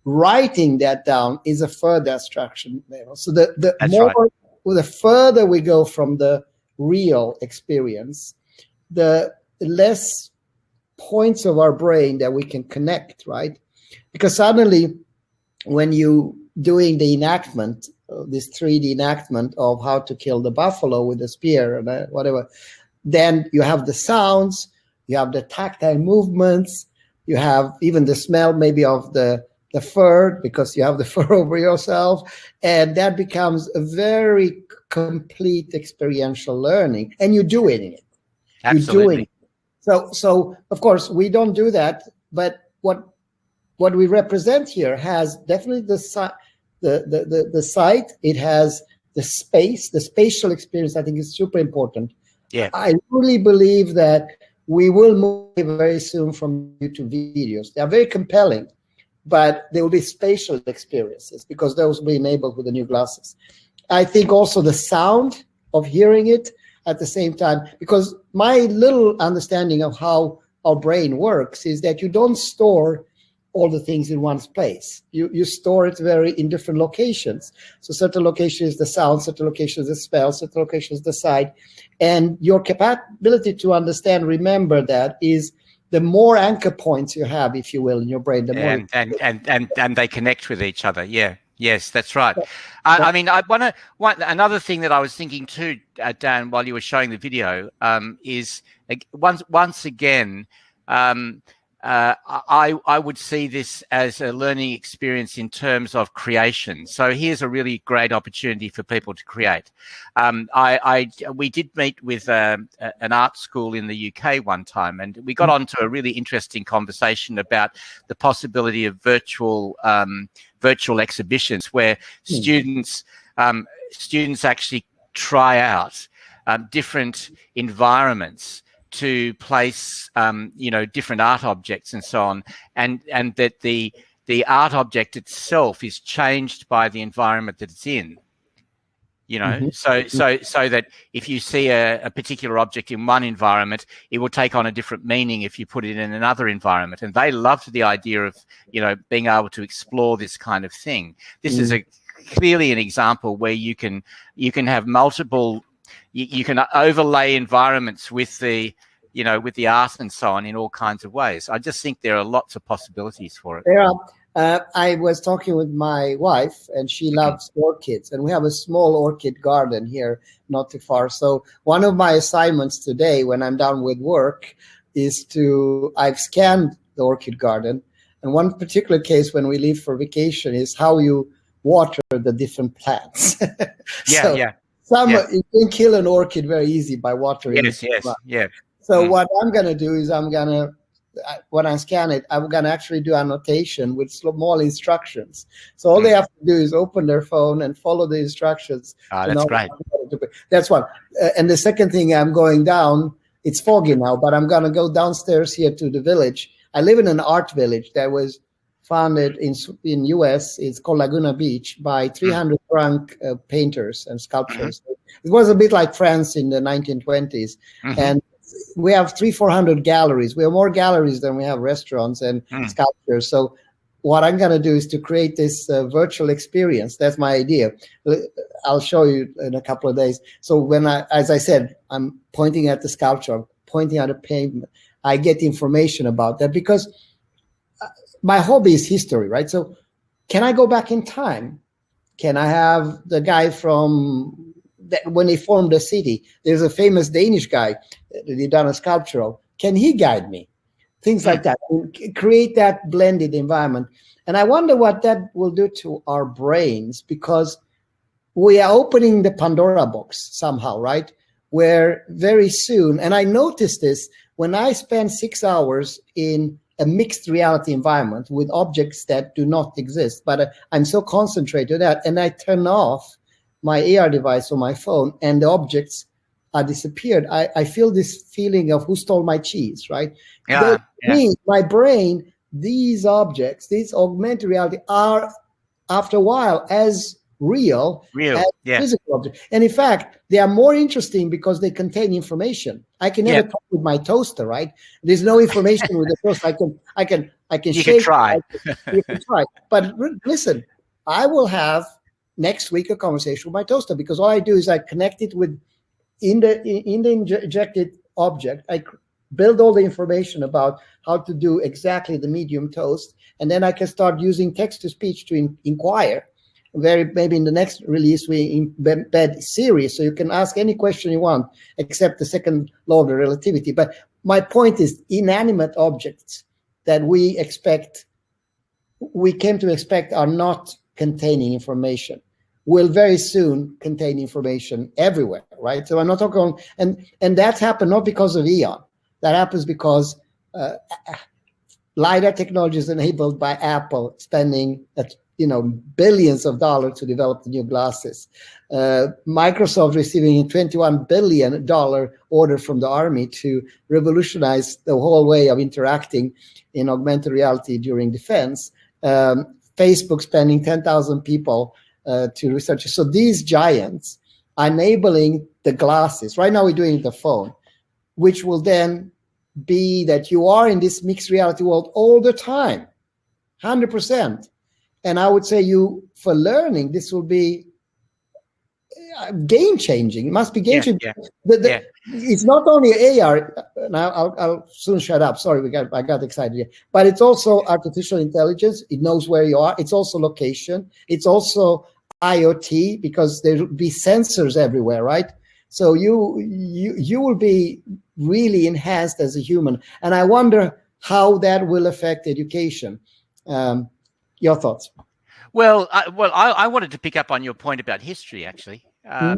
Writing that down is a further abstraction layer. So the further we go from the real experience, the less points of our brain that we can connect, right? Because suddenly when you doing the enactment, this 3D enactment of how to kill the buffalo with a spear and whatever, then you have the sounds, you have the tactile movements, you have even the smell maybe of the fur, because you have the fur over yourself, and that becomes a very complete experiential learning, and you're doing it. Absolutely. You're doing it. So of course we don't do that, but what we represent here has definitely the site, it has the space, the spatial experience. I think is super important. Yeah, I really believe that we will move very soon from YouTube videos. They are very compelling, but there will be spatial experiences because those will be enabled with the new glasses. I think also the sound of hearing it at the same time, because my little understanding of how our brain works is that you don't store all the things in one place. You store it in different locations. So certain locations the sound, certain locations the smell, certain locations the sight, and your capability to understand, remember that is the more anchor points you have, if you will, in your brain, the more and they connect with each other. Yeah. Yes, that's right. I mean, another thing that I was thinking too, Dan, while you were showing the video, is once again, I would see this as a learning experience in terms of creation. So here's a really great opportunity for people to create. We did meet with an art school in the UK one time, and we got onto a really interesting conversation about the possibility of virtual exhibitions where students actually try out different environments to place, different art objects and so on, and that the art object itself is changed by the environment that it's in. So that if you see a particular object in one environment, it will take on a different meaning if you put it in another environment. And they loved the idea of, being able to explore this kind of thing. This is clearly an example where you can have multiple. You can overlay environments with the art and so on in all kinds of ways. I just think there are lots of possibilities for it. There are. I was talking with my wife, and she loves orchids, and we have a small orchid garden here, not too far. So one of my assignments today, when I'm done with work, is I've scanned the orchid garden, and one particular case when we leave for vacation is how you water the different plants. You can kill an orchid very easy by watering. Yes. So what I'm going to do is when I scan it, I'm going to actually do annotation with small instructions. So all they have to do is open their phone and follow the instructions. That's great. That's one. And the second thing, I'm going down, it's foggy now, but I'm going to go downstairs here to the village I live in an art village that was founded in US. It's called Laguna Beach by 300 drunk painters and sculptors. It was a bit like France in the 1920s. And we have 300-400 galleries. We have more galleries than we have restaurants and sculptures. So what I'm going to do is to create this virtual experience. That's my idea. I'll show you in a couple of days. So when as I said, I'm pointing at the sculpture, I'm pointing at a pavement, I get information about that because my hobby is history, right? So can I go back in time? Can I have the guy from when they formed the city? There's a famous Danish guy that he done a sculpture of. Can he guide me? Things like that. Create that blended environment. And I wonder what that will do to our brains, because we are opening the Pandora box somehow, right? Where very soon, and I noticed this when I spend 6 hours in a mixed reality environment with objects that do not exist, but I'm so concentrated that, and I turn off my AR device on my phone and the objects are disappeared. I feel this feeling of who stole my cheese, right? Me, my brain, these objects, these augmented reality are after a while as real as physical objects. And in fact, they are more interesting because they contain information. I can never talk with my toaster, right? There's no information with the toaster. I can you can try. You can try. But listen, I will have next week a conversation with my toaster, because all I do is I connect it with in the injected object. I build all the information about how to do exactly the medium toast, and then I can start using text to speech to inquire. Maybe in the next release we embed Siri, so you can ask any question you want except the second law of relativity. But my point is, inanimate objects that we came to expect are not containing information will very soon contain information everywhere, right? So I'm not talking, and that's happened not because of EON. That happens because LiDAR technology is enabled by Apple spending billions of dollars to develop the new glasses. Microsoft receiving a $21 billion order from the Army to revolutionize the whole way of interacting in augmented reality during defense. Facebook spending 10,000 people to research. So these giants are enabling the glasses. Right now we're doing the phone, which will then be that you are in this mixed reality world all the time, 100%. And I would say for learning, this will be game-changing. It must be game-changing. It's not only AR. Now I'll soon shut up. Sorry, I got excited here. But it's also artificial intelligence. It knows where you are. It's also location. It's also IoT, because there will be sensors everywhere, right? So you will be really enhanced as a human. And I wonder how that will affect education. Your thoughts? Well, I wanted to pick up on your point about history, actually,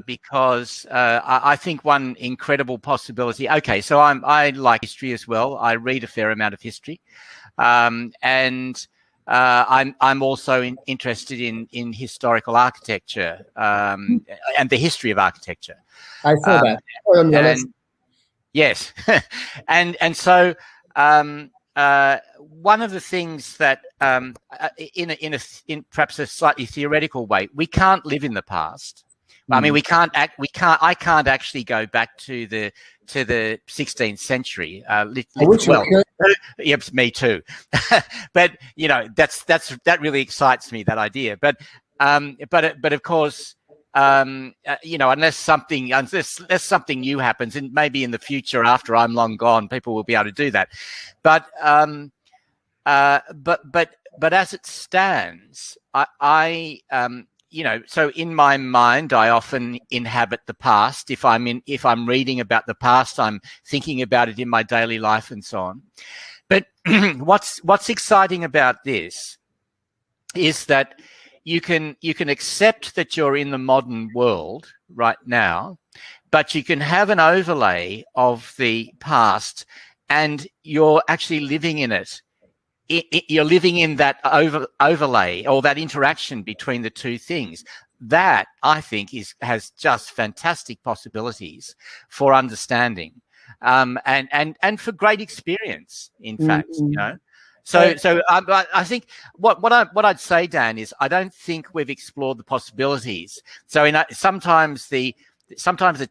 because I think one incredible possibility. Okay, so I like history as well. I read a fair amount of history, and I'm also interested in historical architecture and the history of architecture. I saw that on your list. Yes, and so. One of the things that, in perhaps a slightly theoretical way, we can't live in the past. I mean, I can't actually go back to the 16th century. Yep, me too. But that really excites me, that idea. But of course, unless something new happens, and maybe in the future after I'm long gone, people will be able to do that. But as it stands, so in my mind, I often inhabit the past. If I'm reading about the past, I'm thinking about it in my daily life and so on. But what's exciting about this is that you can accept that you're in the modern world right now, but you can have an overlay of the past, and you're actually living in it. You're living in that overlay, or that interaction between the two things. That, I think, has just fantastic possibilities for understanding, and for great experience. In fact, I think what I'd say, Dan, is I don't think we've explored the possibilities. So sometimes the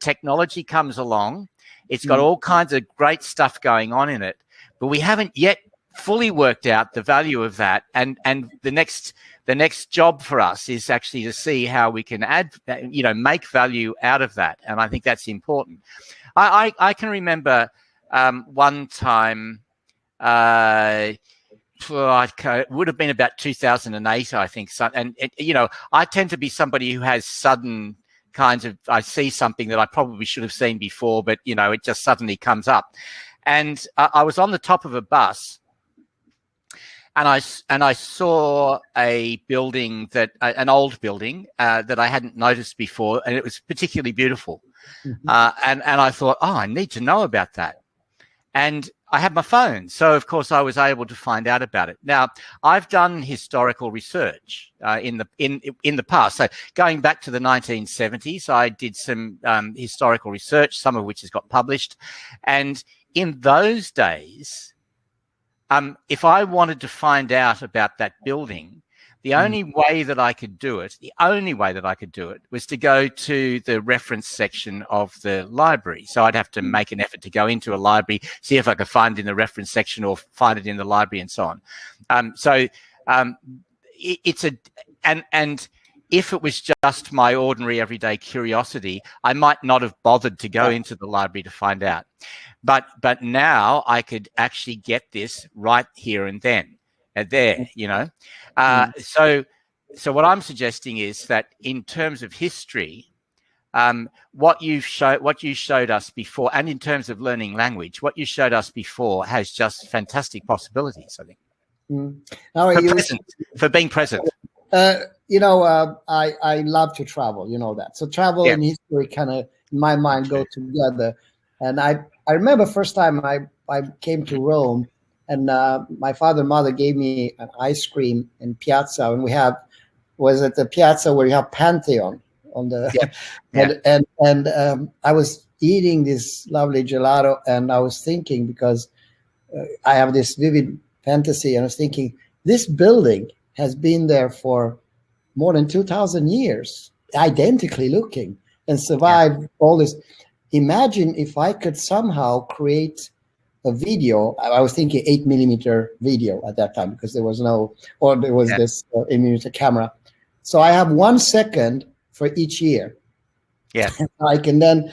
technology comes along, it's got all kinds of great stuff going on in it, but we haven't yet fully worked out the value of that. And the next job for us is actually to see how we can make value out of that. And I think that's important. I can remember one time. It would have been about 2008, I think. So, and I tend to be somebody who has sudden kinds of. I see something that I probably should have seen before, but it just suddenly comes up. And I was on the top of a bus, and I saw a building an old building that I hadn't noticed before, and it was particularly beautiful. Mm-hmm. And I thought, I need to know about that. And I had my phone, so of course I was able to find out about it. Now, I've done historical research in the past. So going back to the 1970s, I did some historical research, some of which has got published. And in those days, if I wanted to find out about that building, the only way that I could do it was to go to the reference section of the library. So I'd have to make an effort to go into a library, see if I could find it in the reference section or find it in the library and so on. And if it was just my ordinary everyday curiosity, I might not have bothered to go into the library to find out. But now I could actually get this right here and then. There, So what I'm suggesting is that in terms of history, what you showed us before, and in terms of learning language, what you showed us before has just fantastic possibilities, I think. For being present. I love to travel, that. So travel and history kind of, in my mind, go together. And I remember first time I came to Rome, and my father and mother gave me an ice cream in Piazza, and was at the Piazza where you have Pantheon on the, and I was eating this lovely gelato, and I was thinking, because I have this vivid fantasy, and I was thinking, this building has been there for more than 2,000 years, identically looking, and survived all this. Imagine if I could somehow create a video. I was thinking 8mm video at that time, because there was this 8mm camera. So I have 1 second for each year. Yeah. I can then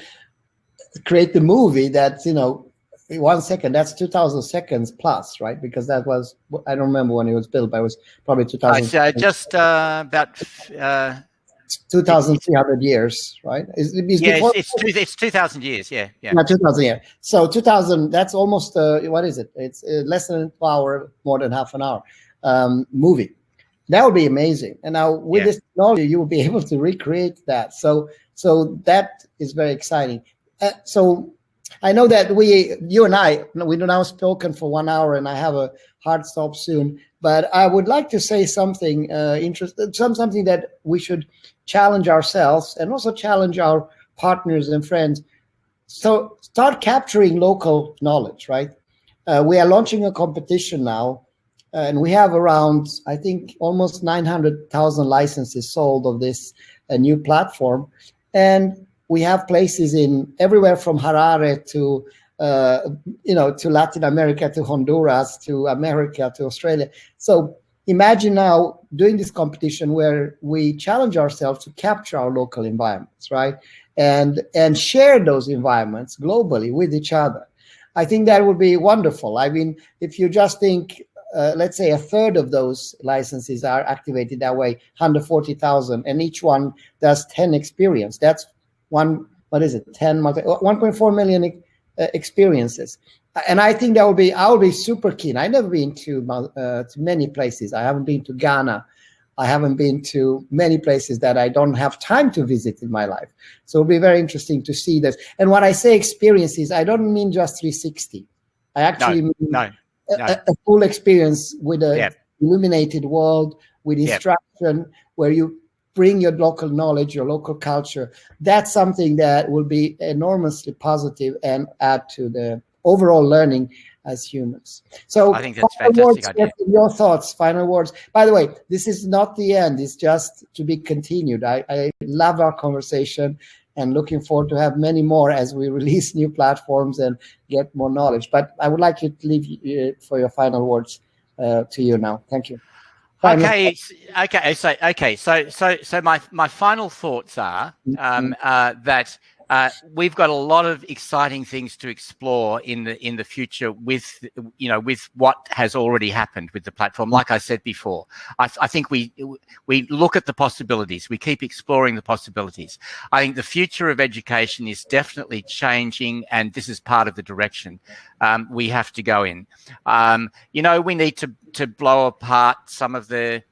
create the movie that's, 1 second, that's 2,000 seconds plus, right? Because that was, I don't remember when it was built, but it was probably 2000. Just about 2,300 years, right? It's 2,000 years, yeah. Not 2,000 years. So 2,000, that's almost, what is it? It's less than an hour, more than half an hour movie. That would be amazing. And now with this technology, you will be able to recreate that. So that is very exciting. So I know that you and I, we've now spoken for 1 hour, and I have a hard stop soon. But I would like to say something something that we should challenge ourselves and also challenge our partners and friends. So start capturing local knowledge, right? We are launching a competition now, and we have around, I think, almost 900,000 licenses sold of this new platform. And we have places in everywhere from Harare to to Latin America, to Honduras, to America, to Australia. So imagine now doing this competition where we challenge ourselves to capture our local environments, right? And share those environments globally with each other. I think that would be wonderful. I mean, if you just think, let's say a third of those licenses are activated that way, 140,000, and each one does 10 experience. That's 1.4 million experiences. And I think I will be super keen. I've never been to many places. I haven't been to Ghana. I haven't been to many places that I don't have time to visit in my life. So it'll be very interesting to see this. And when I say experiences, I don't mean just 360. I actually mean a full experience with an illuminated world, with instruction, where you bring your local knowledge, your local culture. That's something that will be enormously positive and add to the overall learning as humans. So I think that's final fantastic words, idea. your thoughts, final words. By the way, this is not the end. It's just to be continued. I love our conversation and looking forward to have many more as we release new platforms and get more knowledge. But I would like you to leave for your final words to you now. Thank you. Okay. So my final thoughts are that we've got a lot of exciting things to explore in the future with what has already happened with the platform. Like I said before, I think we look at the possibilities. We keep exploring the possibilities. I think the future of education is definitely changing, and this is part of the direction we have to go in. We need to blow apart some of the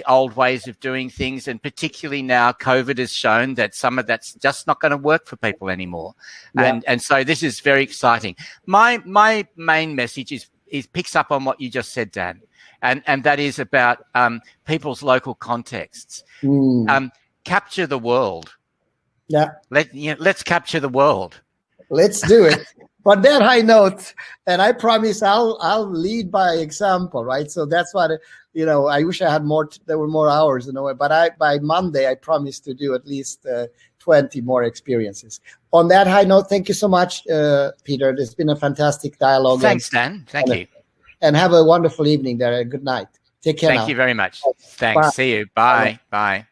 old ways of doing things, and particularly now COVID has shown that some of that's just not going to work for people anymore. Yeah. And so this is very exciting. My main message is picks up on what you just said, Dan, and that is about people's local contexts. Capture the world. Yeah. Let's capture the world. Let's do it. On that high note, and I promise I'll lead by example, right? So that's what, I wish I had more, there were more hours, but by Monday, I promise to do at least 20 more experiences. On that high note, thank you so much, Peter. It's been a fantastic dialogue. Thanks, Dan. Thank you. And have a wonderful evening there. Good night. Take care now. Thank you very much. Thanks. Bye. See you. Bye. Bye.